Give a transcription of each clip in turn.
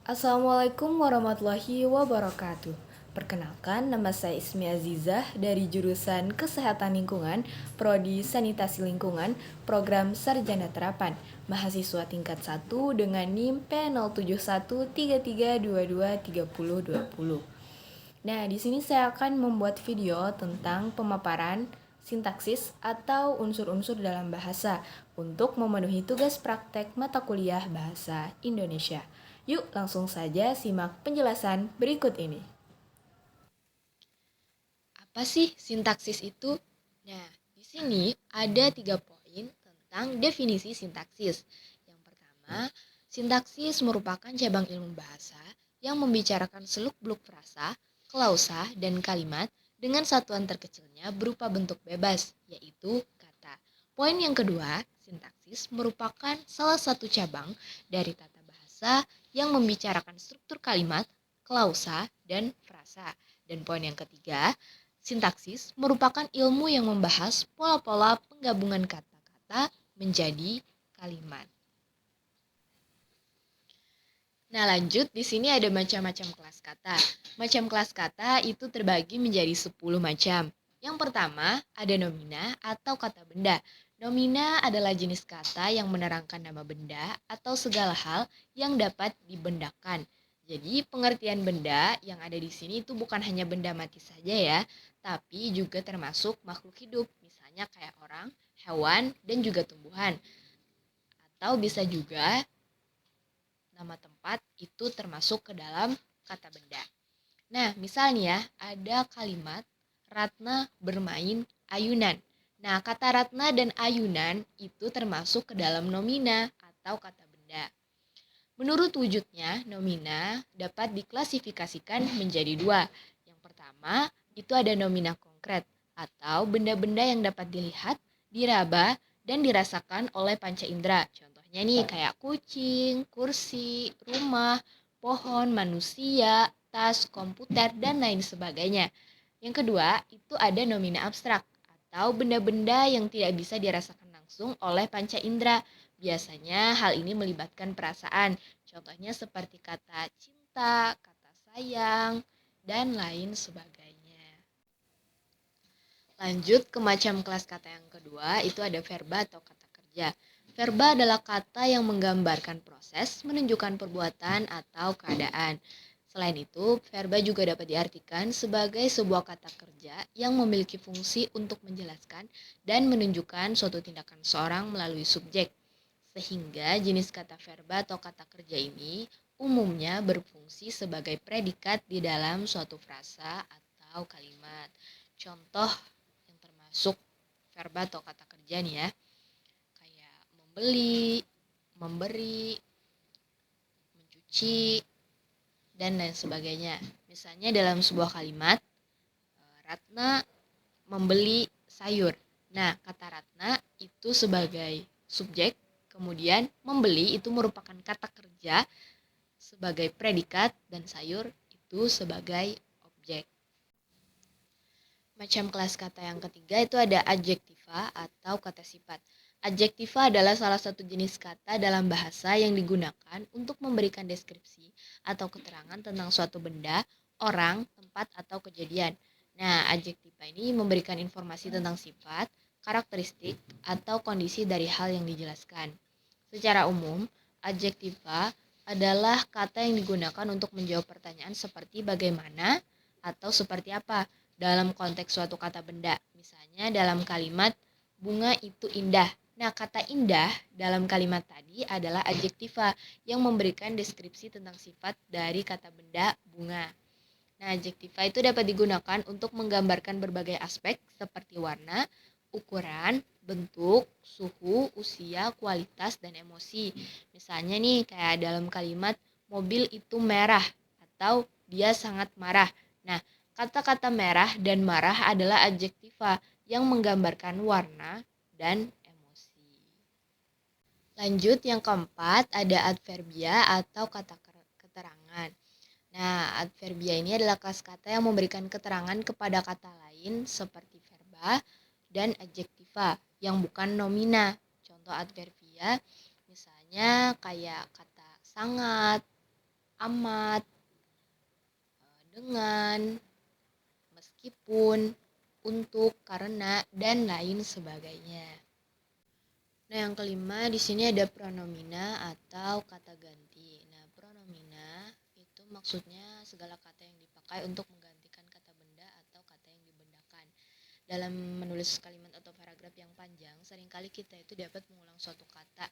Assalamualaikum warahmatullahi wabarakatuh. Perkenalkan, nama saya Ismi Azizah dari jurusan Kesehatan Lingkungan, Prodi Sanitasi Lingkungan, Program Sarjana Terapan, mahasiswa tingkat 1 dengan NIM P071332230020. Nah, di sini saya akan membuat video tentang pemaparan sintaksis atau unsur-unsur dalam bahasa untuk memenuhi tugas praktek mata kuliah Bahasa Indonesia. Yuk langsung saja simak penjelasan berikut ini. Apa sih sintaksis itu? Nah, di sini ada 3 poin tentang definisi sintaksis. Yang pertama, sintaksis merupakan cabang ilmu bahasa yang membicarakan seluk-beluk frasa, klausa, dan kalimat dengan satuan terkecilnya berupa bentuk bebas, yaitu kata. Poin yang kedua, sintaksis merupakan salah satu cabang dari tata bahasa yang membicarakan struktur kalimat, klausa, dan frasa. Dan poin yang ketiga, sintaksis merupakan ilmu yang membahas pola-pola penggabungan kata-kata menjadi kalimat. Nah, lanjut di sini ada macam-macam kelas kata. Macam kelas kata itu terbagi menjadi 10 macam. Yang pertama, ada nomina atau kata benda. Nomina adalah jenis kata yang menerangkan nama benda atau segala hal yang dapat dibendakan. Jadi, pengertian benda yang ada di sini itu bukan hanya benda mati saja ya, tapi juga termasuk makhluk hidup, misalnya kayak orang, hewan, dan juga tumbuhan. Atau bisa juga nama tempat itu termasuk ke dalam kata benda. Nah, misalnya ya, ada kalimat Ratna bermain ayunan. Nah, kata Ratna dan ayunan itu termasuk ke dalam nomina atau kata benda. Menurut wujudnya, nomina dapat diklasifikasikan menjadi dua. Yang pertama, itu ada nomina konkret atau benda-benda yang dapat dilihat, diraba, dan dirasakan oleh panca indera. Contohnya nih kayak kucing, kursi, rumah, pohon, manusia, tas, komputer, dan lain sebagainya. Yang kedua, itu ada nomina abstrak atau benda-benda yang tidak bisa dirasakan langsung oleh panca indera. Biasanya hal ini melibatkan perasaan. Contohnya seperti kata cinta, kata sayang, dan lain sebagainya. Lanjut ke macam kelas kata yang kedua, itu ada verba atau kata kerja. Verba adalah kata yang menggambarkan proses, menunjukkan perbuatan atau keadaan. Selain itu, verba juga dapat diartikan sebagai sebuah kata kerja yang memiliki fungsi untuk menjelaskan dan menunjukkan suatu tindakan seorang melalui subjek. Sehingga jenis kata verba atau kata kerja ini umumnya berfungsi sebagai predikat di dalam suatu frasa atau kalimat. Contoh yang termasuk verba atau kata kerja nih ya, kayak membeli, memberi, mencuci, dan lain sebagainya. Misalnya dalam sebuah kalimat, Ratna membeli sayur. Nah, kata Ratna itu sebagai subjek, kemudian membeli itu merupakan kata kerja sebagai predikat dan sayur itu sebagai objek. Macam kelas kata yang ketiga itu ada adjektiva atau kata sifat. Adjektiva adalah salah satu jenis kata dalam bahasa yang digunakan untuk memberikan deskripsi atau keterangan tentang suatu benda, orang, tempat, atau kejadian. Nah, adjektiva ini memberikan informasi tentang sifat, karakteristik, atau kondisi dari hal yang dijelaskan. Secara umum, adjektiva adalah kata yang digunakan untuk menjawab pertanyaan seperti bagaimana atau seperti apa dalam konteks suatu kata benda. Misalnya dalam kalimat bunga itu indah. Nah, kata indah dalam kalimat tadi adalah adjektiva yang memberikan deskripsi tentang sifat dari kata benda bunga. Nah, adjektiva itu dapat digunakan untuk menggambarkan berbagai aspek seperti warna, ukuran, bentuk, suhu, usia, kualitas, dan emosi. Misalnya nih kayak dalam kalimat mobil itu merah atau dia sangat marah. Nah, kata-kata merah dan marah adalah adjektiva yang menggambarkan warna dan emosi. Lanjut yang keempat ada adverbia atau kata keterangan. Nah, adverbia ini adalah kelas kata yang memberikan keterangan kepada kata lain seperti verba dan adjektiva yang bukan nomina. Contoh adverbia misalnya kayak kata sangat, amat, dengan, meskipun, untuk, karena, dan lain sebagainya. Nah, yang kelima di sini ada pronomina atau kata ganti. Nah, pronomina itu maksudnya segala kata yang dipakai untuk menggantikan kata benda atau kata yang dibendakan. Dalam menulis kalimat atau paragraf yang panjang, seringkali kita itu dapat mengulang suatu kata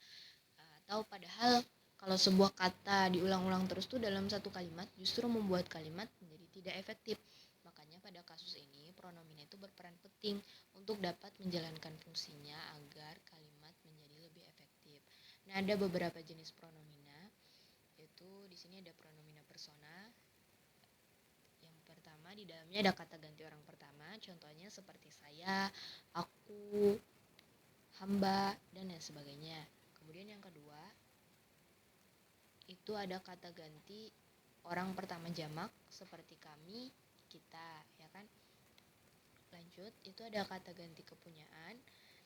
atau padahal kalau sebuah kata diulang-ulang terus tuh dalam satu kalimat justru membuat kalimat menjadi tidak efektif. Makanya pada kasus ini pronomina itu berperan penting untuk dapat menjalankan fungsinya agar kalimat menjadi lebih efektif. Nah, ada beberapa jenis pronomina, yaitu di sini ada pronomina persona. Yang pertama di dalamnya ada kata ganti orang pertama, contohnya seperti saya, aku, hamba, dan lain sebagainya. Kemudian yang kedua itu ada kata ganti orang pertama jamak seperti kami, kita, ya kan? Lanjut, itu ada kata ganti kepunyaan.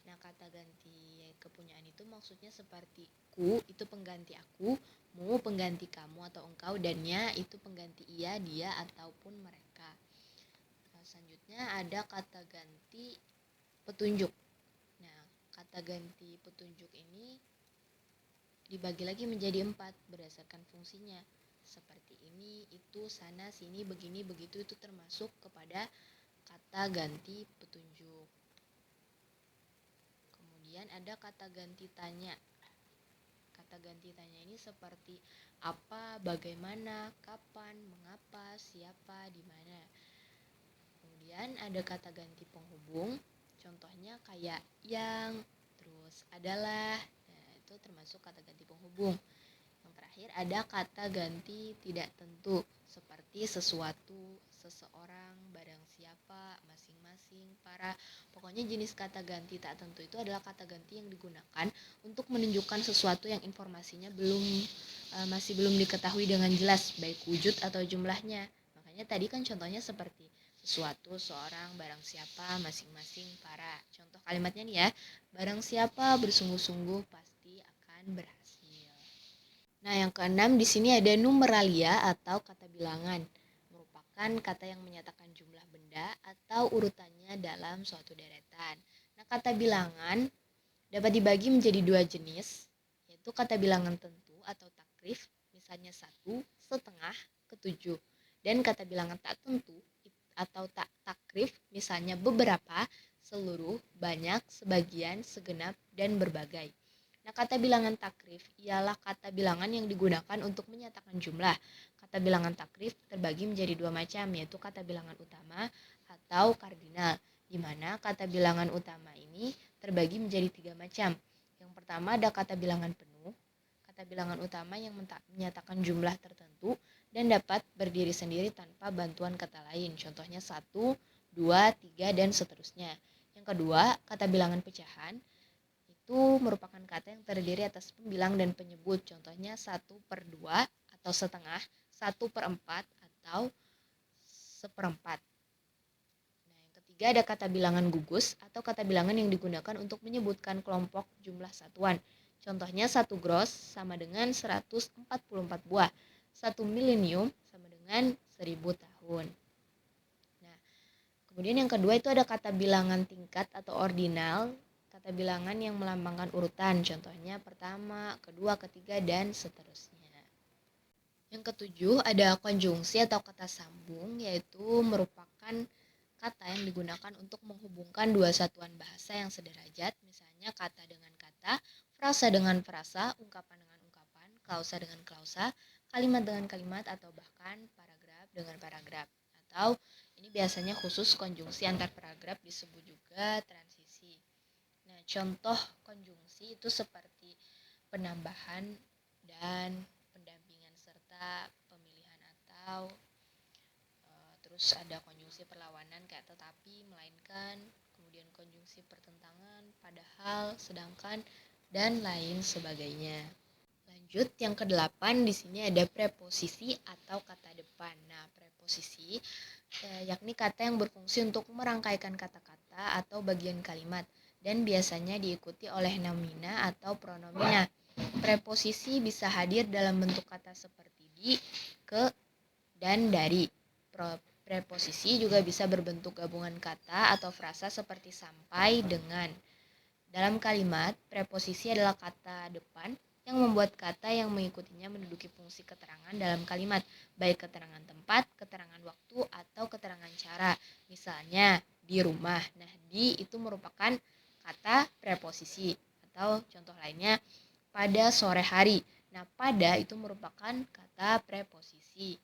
Nah, kata ganti kepunyaan itu maksudnya seperti ku itu pengganti aku, mu pengganti kamu atau engkau, dannya itu pengganti ia, dia ataupun mereka. Nah, selanjutnya ada kata ganti petunjuk. Nah, kata ganti petunjuk ini dibagi lagi menjadi 4 berdasarkan fungsinya. Seperti ini, itu, sana, sini, begini, begitu, itu termasuk kepada kata ganti petunjuk. Kemudian ada kata ganti tanya. Kata ganti tanya ini seperti apa, bagaimana, kapan, mengapa, siapa, di mana. Kemudian ada kata ganti penghubung. Contohnya kayak yang, terus adalah. Nah, itu termasuk kata ganti penghubung. Yang terakhir ada kata ganti tidak tentu seperti sesuatu, seseorang, barang siapa, masing-masing, para. Pokoknya jenis kata ganti tak tentu itu adalah kata ganti yang digunakan untuk menunjukkan sesuatu yang informasinya masih belum diketahui dengan jelas baik wujud atau jumlahnya. Makanya tadi kan contohnya seperti sesuatu, seorang, barang siapa, masing-masing, para. Contoh kalimatnya nih ya, barang siapa bersungguh-sungguh pasti akan berhasil. Nah, yang keenam di sini ada numeralia atau kata bilangan. Merupakan kata yang menyatakan jumlah benda atau urutannya dalam suatu deretan. Nah, kata bilangan dapat dibagi menjadi 2 jenis, yaitu kata bilangan tentu atau takrif, misalnya 1, setengah, ketujuh. Dan kata bilangan tak tentu atau tak takrif, misalnya beberapa, seluruh, banyak, sebagian, segenap, dan berbagai. Nah, kata bilangan takrif ialah kata bilangan yang digunakan untuk menyatakan jumlah. Kata bilangan takrif terbagi menjadi 2 macam, yaitu kata bilangan utama atau kardinal, di mana kata bilangan utama ini terbagi menjadi 3 macam. Yang pertama ada kata bilangan penuh, kata bilangan utama yang menyatakan jumlah tertentu dan dapat berdiri sendiri tanpa bantuan kata lain. Contohnya 1, 2, 3, dan seterusnya. Yang kedua, kata bilangan pecahan itu merupakan kata yang terdiri atas pembilang dan penyebut. Contohnya 1/2 atau setengah, 1/4 atau seperempat. Nah, yang ketiga ada kata bilangan gugus atau kata bilangan yang digunakan untuk menyebutkan kelompok jumlah satuan. Contohnya 1 gros sama dengan 144 buah. 1 milenium sama dengan 1000 tahun. Nah, kemudian yang kedua itu ada kata bilangan tingkat atau ordinal, kata bilangan yang melambangkan urutan, contohnya pertama, kedua, ketiga, dan seterusnya. Yang ketujuh ada konjungsi atau kata sambung, yaitu merupakan kata yang digunakan untuk menghubungkan dua satuan bahasa yang sederajat, misalnya kata dengan kata, frasa dengan frasa, ungkapan dengan ungkapan, klausa dengan klausa, kalimat dengan kalimat, atau bahkan paragraf dengan paragraf. Atau ini biasanya khusus konjungsi antar paragraf disebut juga transisi. Nah, contoh konjungsi itu seperti penambahan dan pendampingan serta pemilihan atau terus ada konjungsi perlawanan kayak tetapi, melainkan, kemudian konjungsi pertentangan, padahal, sedangkan, dan lain sebagainya. Lanjut, yang kedelapan di sini ada preposisi atau kata depan. Nah, preposisi yakni kata yang berfungsi untuk merangkaikan kata-kata atau bagian kalimat dan biasanya diikuti oleh nomina atau pronomina. Preposisi bisa hadir dalam bentuk kata seperti di, ke, dan dari. Preposisi juga bisa berbentuk gabungan kata atau frasa seperti sampai, dengan. Dalam kalimat, preposisi adalah kata depan yang membuat kata yang mengikutinya menduduki fungsi keterangan dalam kalimat, baik keterangan tempat, keterangan waktu, atau keterangan cara. Misalnya, di rumah. Nah, di itu merupakan kata preposisi. Atau contoh lainnya, pada sore hari. Nah, pada itu merupakan kata preposisi.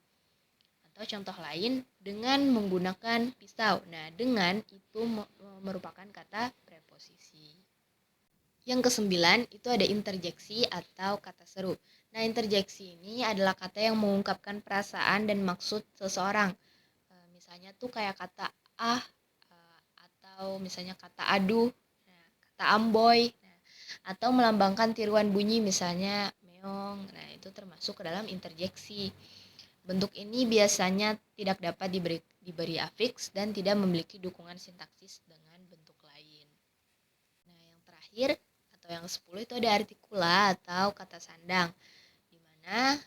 Atau contoh lain, dengan menggunakan pisau. Nah, dengan itu merupakan kata preposisi. Yang kesembilan itu ada interjeksi atau kata seru. Nah, interjeksi ini adalah kata yang mengungkapkan perasaan dan maksud seseorang. Misalnya tuh kayak kata ah, atau misalnya kata aduh, nah, kata amboy, nah, atau melambangkan tiruan bunyi misalnya meong. Nah, itu termasuk ke dalam interjeksi. Bentuk ini biasanya tidak dapat diberi afiks dan tidak memiliki dukungan sintaksis dengan bentuk lain. Nah, yang terakhir atau yang 10 itu ada artikula atau kata sandang, di mana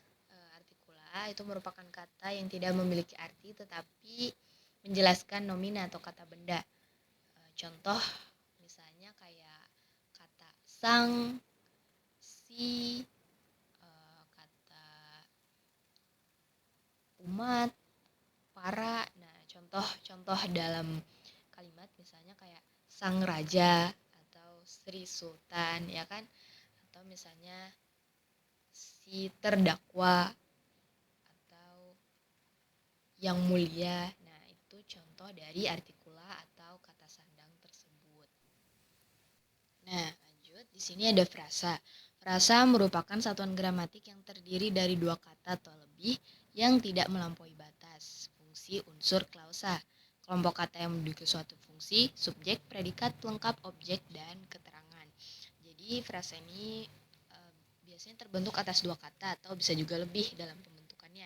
artikula itu merupakan kata yang tidak memiliki arti tetapi menjelaskan nomina atau kata benda. Contoh misalnya kayak kata sang, si, kata umat, para. Nah, contoh-contoh dalam kalimat misalnya kayak sang raja atau Sri Sultan, ya kan? Atau misalnya si terdakwa atau yang mulia. Nah, itu contoh dari artikula atau kata sandang tersebut. Nah, lanjut. Di sini ada frasa. Frasa merupakan satuan gramatik yang terdiri dari dua kata atau lebih yang tidak melampaui batas, fungsi, unsur, klausa. Kelompok kata yang memiliki suatu fungsi, subjek, predikat, pelengkap, objek, dan keterangan. Jadi frasa ini biasanya terbentuk atas dua kata atau bisa juga lebih dalam pembentukannya.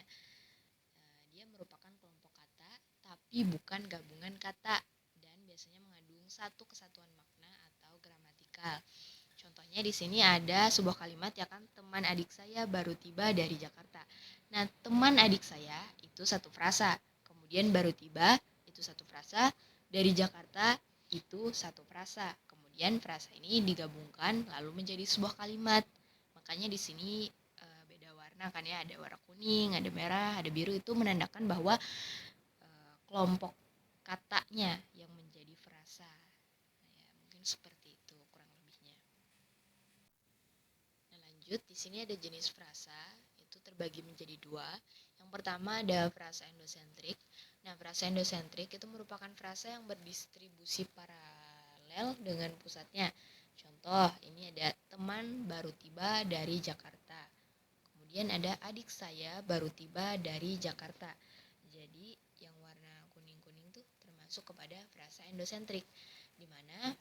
Dia merupakan kelompok kata tapi bukan gabungan kata dan biasanya mengandung satu kesatuan makna atau gramatikal. Contohnya di sini ada sebuah kalimat, ya kan, teman adik saya baru tiba dari Jakarta. Nah, teman adik saya itu satu frasa, kemudian baru tiba itu satu frasa, dari Jakarta itu satu frasa. Kemudian frasa ini digabungkan lalu menjadi sebuah kalimat. Makanya di sini beda warna kan ya, ada warna kuning, ada merah, ada biru, itu menandakan bahwa kelompok katanya yang menjadi frasa. Nah, ya, mungkin seperti itu kurang lebihnya. Nah, lanjut, di sini ada jenis frasa, itu terbagi menjadi dua. Yang pertama ada frasa endosentrik. Nah, frasa endosentrik itu merupakan frasa yang berdistribusi paralel dengan pusatnya. Contoh, ini ada teman baru tiba dari Jakarta. Kemudian ada adik saya baru tiba dari Jakarta. Jadi yang warna kuning-kuning tuh termasuk kepada frasa endosentrik, di mana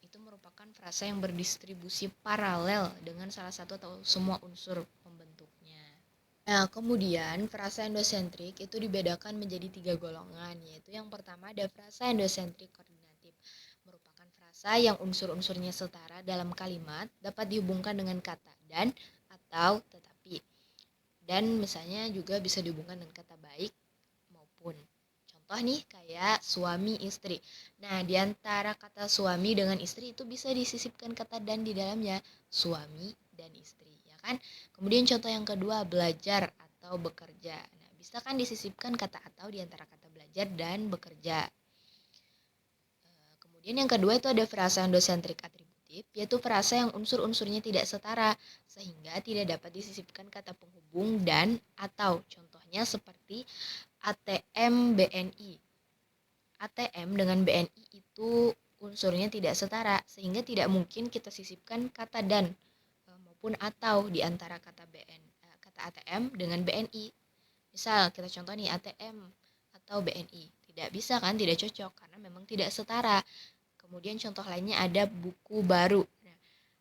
itu merupakan frasa yang berdistribusi paralel dengan salah satu atau semua unsur pembentuknya. Nah, kemudian frasa endosentrik itu dibedakan menjadi tiga golongan, yaitu yang pertama ada frasa endosentrik koordinatif, merupakan frasa yang unsur-unsurnya setara dalam kalimat, dapat dihubungkan dengan kata dan atau tetapi. Dan misalnya juga bisa dihubungkan dengan kata baik maupun. Contoh nih kayak suami istri. Nah, di antara kata suami dengan istri itu bisa disisipkan kata dan di dalamnya, suami dan istri, ya kan? Kemudian contoh yang kedua, belajar atau bekerja. Nah, bisa kan disisipkan kata atau di antara kata belajar dan bekerja. Kemudian yang kedua itu ada frasa endosentrik atributif, yaitu frasa yang unsur-unsurnya tidak setara sehingga tidak dapat disisipkan kata penghubung dan atau. Contohnya seperti ATM BNI. ATM dengan BNI itu unsurnya tidak setara sehingga tidak mungkin kita sisipkan kata dan maupun atau di antara kata ATM dengan BNI. Misal kita contoh nih ATM atau BNI. Tidak bisa kan, tidak cocok karena memang tidak setara. Kemudian contoh lainnya ada buku baru. Nah,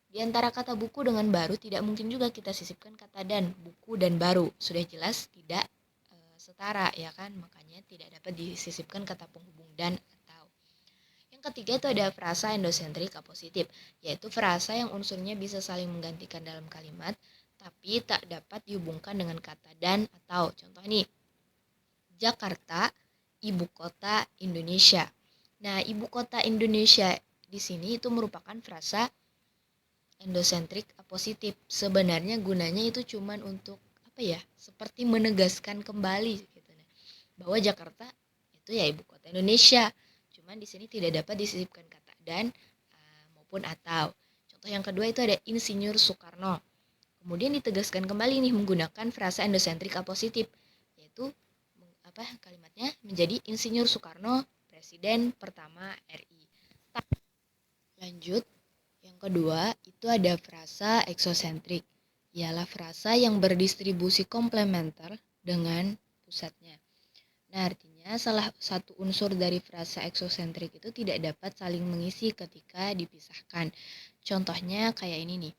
di antara kata buku dengan baru tidak mungkin juga kita sisipkan kata dan, buku dan baru. Sudah jelas tidak setara, ya kan? Makanya tidak dapat disisipkan kata penghubung dan atau. Yang ketiga itu ada frasa endosentrik apositif, yaitu frasa yang unsurnya bisa saling menggantikan dalam kalimat tapi tak dapat dihubungkan dengan kata dan atau. Contoh nih, Jakarta, ibu kota Indonesia. Nah, ibu kota Indonesia di sini itu merupakan frasa endosentrik apositif. Sebenarnya gunanya itu cuman untuk apa ya? Seperti menegaskan kembali gitu nah, bahwa Jakarta itu ya ibu kota Indonesia. Cuman di sini tidak dapat disisipkan kata dan maupun atau. Contoh yang kedua itu ada Insinyur Soekarno. Kemudian ditegaskan kembali nih menggunakan frasa endosentrik apositif, yaitu kalimatnya menjadi Insinyur Soekarno, Presiden pertama RI. Lanjut, yang kedua itu ada frasa eksosentrik. Ialah frasa yang berdistribusi komplementer dengan pusatnya. Nah, artinya salah satu unsur dari frasa eksosentrik itu tidak dapat saling mengisi ketika dipisahkan. Contohnya kayak ini nih.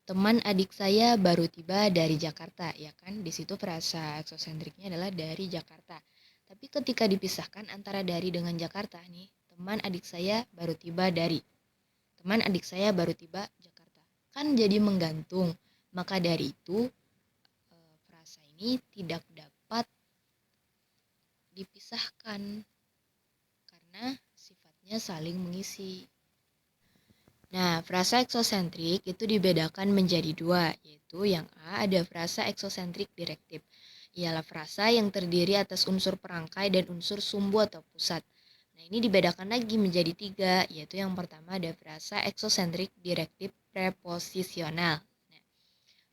Teman adik saya baru tiba dari Jakarta, ya kan? Di situ frasa eksosentriknya adalah dari Jakarta. Tapi ketika dipisahkan antara dari dengan Jakarta nih, teman adik saya baru tiba dari. Teman adik saya baru tiba Jakarta. Kan jadi menggantung. Maka dari itu frasa ini tidak dapat dipisahkan karena sifatnya saling mengisi. Nah, frasa eksosentrik itu dibedakan menjadi dua, yaitu yang A ada frasa eksosentrik direktif. Ialah frasa yang terdiri atas unsur perangkai dan unsur sumbu atau pusat. Nah, ini dibedakan lagi menjadi tiga, yaitu yang pertama ada frasa eksosentrik direktif preposisional. Nah,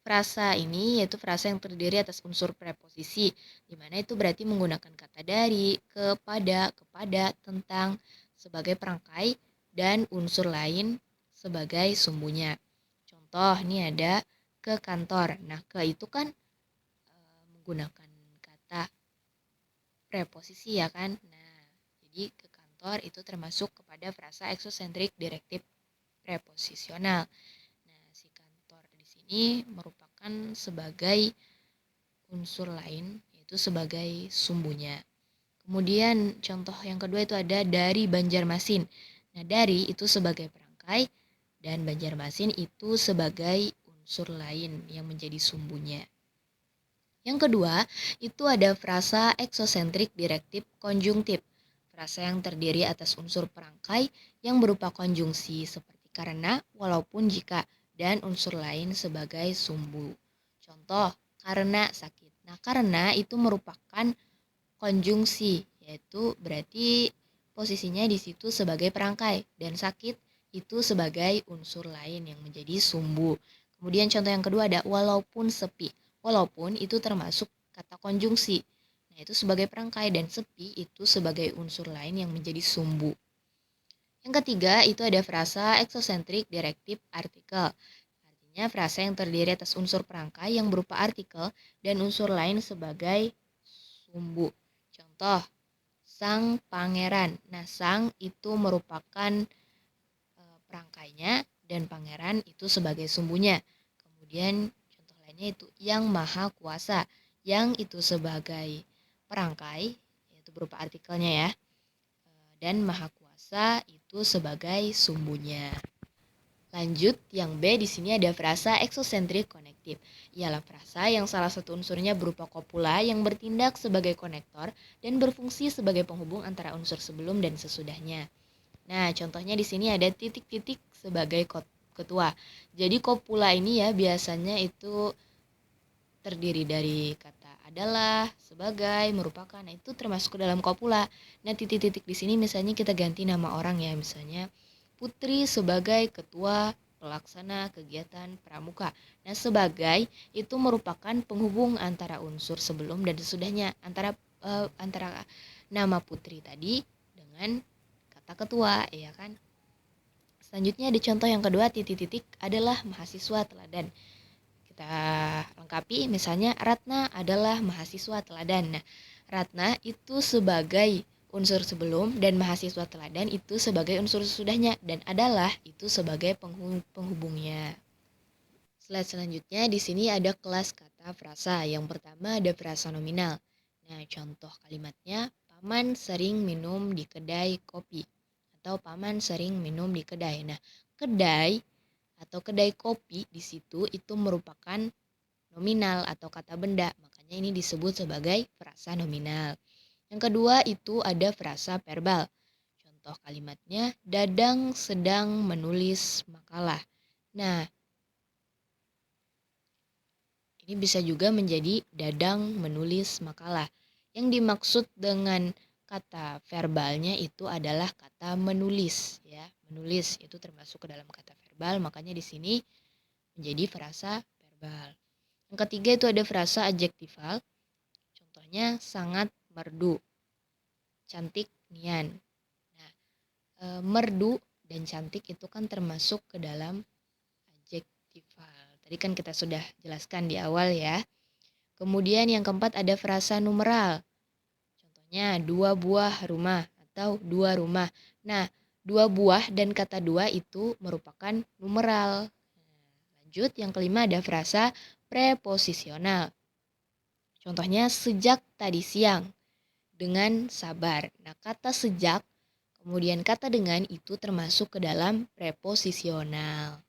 frasa ini yaitu frasa yang terdiri atas unsur preposisi, di mana itu berarti menggunakan kata dari, kepada, tentang sebagai perangkai dan unsur lain sebagai sumbunya. Contoh, ini ada ke kantor. Nah, ke itu kan menggunakan kata preposisi ya kan. Nah, jadi ke kantor itu termasuk kepada frasa eksosentrik direktif preposisional. Nah, si kantor di sini merupakan sebagai unsur lain, yaitu sebagai sumbunya. Kemudian contoh yang kedua itu ada dari Banjarmasin. Nah, dari itu sebagai perangkai dan Banjarmasin itu sebagai unsur lain yang menjadi sumbunya. Yang kedua, itu ada frasa eksosentrik direktif konjungtif. Frasa yang terdiri atas unsur perangkai yang berupa konjungsi seperti karena, walaupun, jika, dan unsur lain sebagai sumbu. Contoh, karena sakit. Nah, karena itu merupakan konjungsi, yaitu berarti posisinya di situ sebagai perangkai dan sakit itu sebagai unsur lain yang menjadi sumbu. Kemudian contoh yang kedua ada walaupun sepi. Walaupun itu termasuk kata konjungsi. Nah, itu sebagai perangkai dan sepi itu sebagai unsur lain yang menjadi sumbu. Yang ketiga itu ada frasa eksosentrik direktif artikel. Artinya frasa yang terdiri atas unsur perangkai yang berupa artikel dan unsur lain sebagai sumbu. Contoh, sang pangeran. Nah, sang itu merupakan perangkainya dan pangeran itu sebagai sumbunya. Kemudian contoh lainnya itu yang maha kuasa. Yang itu sebagai perangkai, yaitu berupa artikelnya ya. Dan maha kuasa itu sebagai sumbunya. Lanjut, yang B di sini ada frasa eksosentrik konektif. Ialah frasa yang salah satu unsurnya berupa kopula yang bertindak sebagai konektor dan berfungsi sebagai penghubung antara unsur sebelum dan sesudahnya. Nah, contohnya di sini ada titik-titik sebagai ketua. Jadi kopula ini ya biasanya itu terdiri dari kata adalah, sebagai, merupakan. Nah, itu termasuk ke dalam kopula. Nah, titik-titik di sini misalnya kita ganti nama orang ya, misalnya Putri sebagai ketua pelaksana kegiatan pramuka. Nah, sebagai itu merupakan penghubung antara unsur sebelum dan sesudahnya, antara nama Putri tadi dengan kata ketua, ya kan? Selanjutnya ada contoh yang kedua, titik-titik adalah mahasiswa teladan. Kita lengkapi, misalnya Ratna adalah mahasiswa teladan. Nah, Ratna itu sebagai unsur sebelum dan mahasiswa teladan itu sebagai unsur sesudahnya dan adalah itu sebagai penghubungnya. Slide selanjutnya di sini ada kelas kata frasa. Yang pertama ada frasa nominal. Nah, contoh kalimatnya paman sering minum di kedai kopi atau paman sering minum di kedai. Nah, kedai atau kedai kopi di situ itu merupakan nominal atau kata benda. Makanya ini disebut sebagai frasa nominal. Yang kedua itu ada frasa verbal. Contoh kalimatnya, Dadang sedang menulis makalah. Nah, ini bisa juga menjadi Dadang menulis makalah. Yang dimaksud dengan kata verbalnya itu adalah kata menulis, ya. Menulis itu termasuk ke dalam kata verbal, makanya di sini menjadi frasa verbal. Yang ketiga itu ada frasa adjektifal. Contohnya sangat merdu, cantik nian. Nah, merdu dan cantik itu kan termasuk ke dalam adjektifal. Tadi kan kita sudah jelaskan di awal ya. Kemudian yang keempat ada frasa numeral. Contohnya dua buah rumah atau dua rumah. Nah, dua buah dan kata dua itu merupakan numeral. Lanjut, yang kelima ada frasa preposisional. Contohnya sejak tadi siang, dengan sabar. Nah, kata sejak, kemudian kata dengan itu termasuk ke dalam preposisional.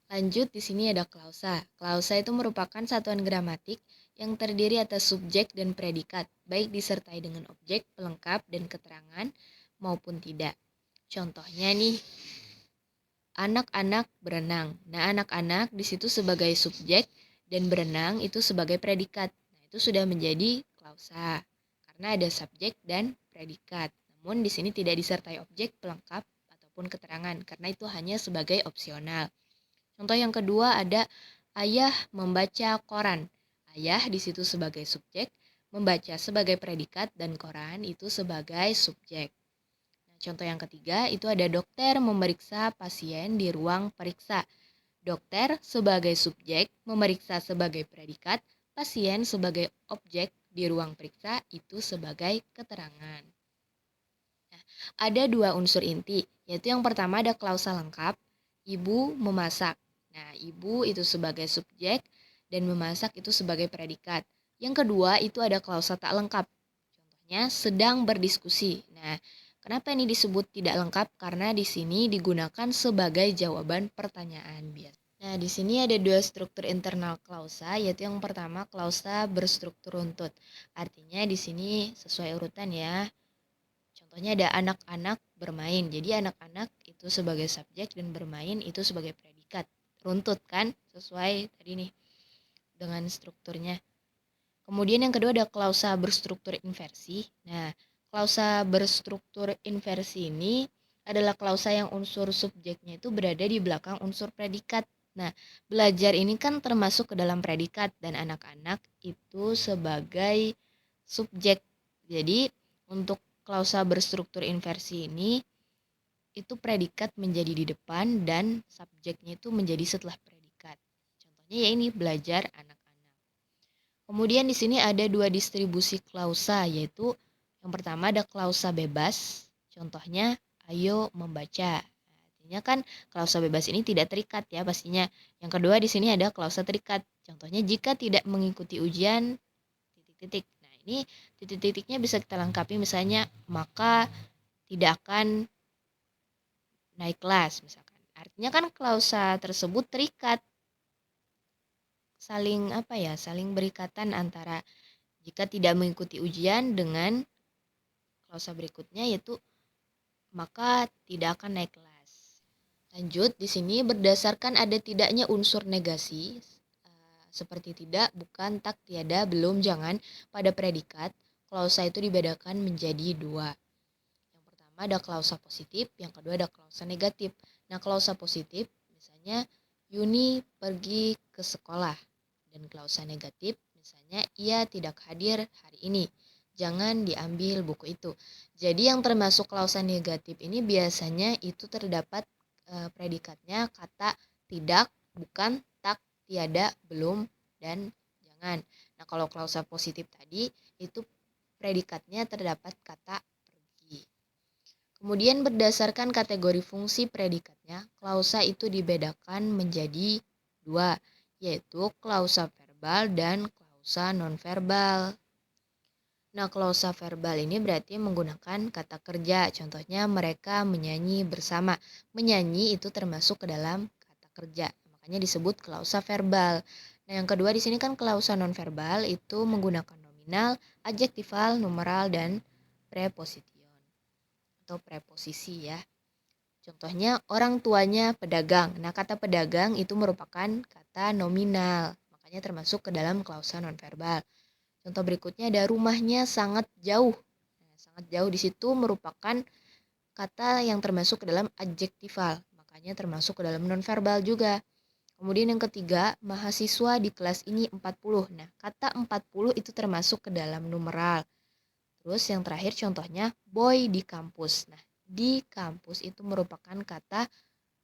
Lanjut, di sini ada klausa. Klausa itu merupakan satuan gramatik yang terdiri atas subjek dan predikat, baik disertai dengan objek, pelengkap, dan keterangan maupun tidak. Contohnya nih, anak-anak berenang. Nah, anak-anak di situ sebagai subjek dan berenang itu sebagai predikat. Nah, itu sudah menjadi klausa karena ada subjek dan predikat. Namun di sini tidak disertai objek, pelengkap, ataupun keterangan karena itu hanya sebagai opsional. Contoh yang kedua ada ayah membaca koran. Ayah di situ sebagai subjek, membaca sebagai predikat, dan koran itu sebagai subjek. Nah, contoh yang ketiga itu ada dokter memeriksa pasien di ruang periksa. Dokter sebagai subjek, memeriksa sebagai predikat, pasien sebagai objek di ruang periksa itu sebagai keterangan. Nah, ada dua unsur inti, yaitu yang pertama ada klausa lengkap, ibu memasak. Nah, ibu itu sebagai subjek dan memasak itu sebagai predikat. Yang kedua itu ada klausa tak lengkap. Contohnya sedang berdiskusi. Nah, kenapa ini disebut tidak lengkap? Karena di sini digunakan sebagai jawaban pertanyaan biasa. Nah, di sini ada dua struktur internal klausa, yaitu yang pertama klausa berstruktur runtut. Artinya di sini sesuai urutan ya. Contohnya ada anak-anak bermain. Jadi anak-anak itu sebagai subjek dan bermain itu sebagai predikat. Runtut kan? Sesuai tadi nih dengan strukturnya. Kemudian yang kedua ada klausa berstruktur inversi. Nah, klausa berstruktur inversi ini adalah klausa yang unsur subjeknya itu berada di belakang unsur predikat. Nah, belajar ini kan termasuk ke dalam predikat dan anak-anak itu sebagai subjek. Jadi, untuk klausa berstruktur inversi ini itu predikat menjadi di depan dan subjeknya itu menjadi setelah predikat. Contohnya ya ini belajar anak-anak. Kemudian di sini ada dua distribusi klausa, yaitu yang pertama ada klausa bebas. Contohnya ayo membaca. Artinya kan klausa bebas ini tidak terikat ya pastinya. Yang kedua di sini ada klausa terikat. Contohnya jika tidak mengikuti ujian titik-titik. Nah, ini titik-titiknya bisa kita lengkapi misalnya maka tidak akan naik kelas misalkan. Artinya kan klausa tersebut terikat, saling berikatan antara jika tidak mengikuti ujian dengan klausa berikutnya yaitu maka tidak akan naik kelas. Lanjut, di sini berdasarkan ada tidaknya unsur negasi seperti tidak, bukan, tak, tiada, belum, jangan pada predikat, klausa itu dibedakan menjadi dua. Yang pertama ada klausa positif, yang kedua ada klausa negatif. Nah, klausa positif misalnya Yuni pergi ke sekolah, dan klausa negatif misalnya ia tidak hadir hari ini. Jangan diambil buku itu. Jadi yang termasuk klausa negatif ini biasanya itu terdapat predikatnya kata tidak, bukan, tak, tiada, belum, dan jangan. Nah, kalau klausa positif tadi itu predikatnya terdapat kata pergi. Kemudian berdasarkan kategori fungsi predikatnya, klausa itu dibedakan menjadi dua, yaitu klausa verbal dan klausa nonverbal. Nah, klausa verbal ini berarti menggunakan kata kerja. Contohnya mereka menyanyi bersama. Menyanyi itu termasuk ke dalam kata kerja. Makanya disebut klausa verbal. Nah, yang kedua di sini kan klausa nonverbal itu menggunakan nominal, adjektival, numeral, dan preposition atau preposisi ya. Contohnya orang tuanya pedagang. Nah, kata pedagang itu merupakan kata nominal, makanya termasuk ke dalam klausa nonverbal. Contoh berikutnya ada rumahnya sangat jauh. Nah, sangat jauh di situ merupakan kata yang termasuk ke dalam adjektival, makanya termasuk ke dalam nonverbal juga. Kemudian yang ketiga, mahasiswa di kelas ini 40. Nah, kata 40 itu termasuk ke dalam numeral. Terus yang terakhir contohnya, boy di kampus. Nah, di kampus itu merupakan kata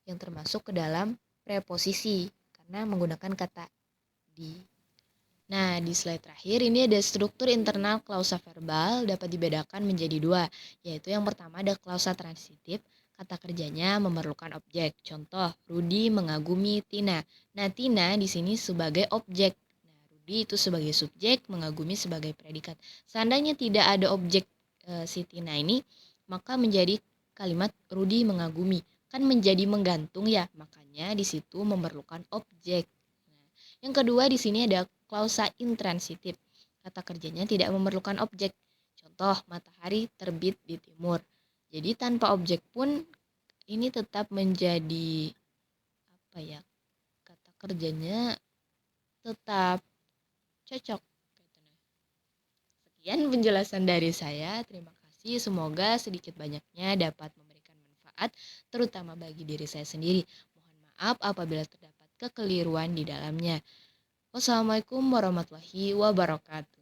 yang termasuk ke dalam preposisi karena menggunakan kata di. Nah, di slide terakhir ini ada struktur internal klausa verbal dapat dibedakan menjadi dua, yaitu yang pertama ada klausa transitif, kata kerjanya memerlukan objek. Contoh, Rudi mengagumi Tina. Nah, Tina di sini sebagai objek. Nah, Rudi itu sebagai subjek, mengagumi sebagai predikat. Seandainya tidak ada objek si Tina ini, maka menjadi kalimat Rudi mengagumi. Kan menjadi menggantung ya, makanya di situ memerlukan objek. Nah, yang kedua di sini ada klausa intransitif. Kata kerjanya tidak memerlukan objek. Contoh, matahari terbit di timur. Jadi tanpa objek pun ini tetap menjadi apa ya? Kata kerjanya tetap cocok. Sekian penjelasan dari saya. Terima kasih. Semoga sedikit banyaknya dapat memberikan manfaat terutama bagi diri saya sendiri. Mohon maaf apabila terdapat kekeliruan di dalamnya. Wassalamualaikum warahmatullahi wabarakatuh.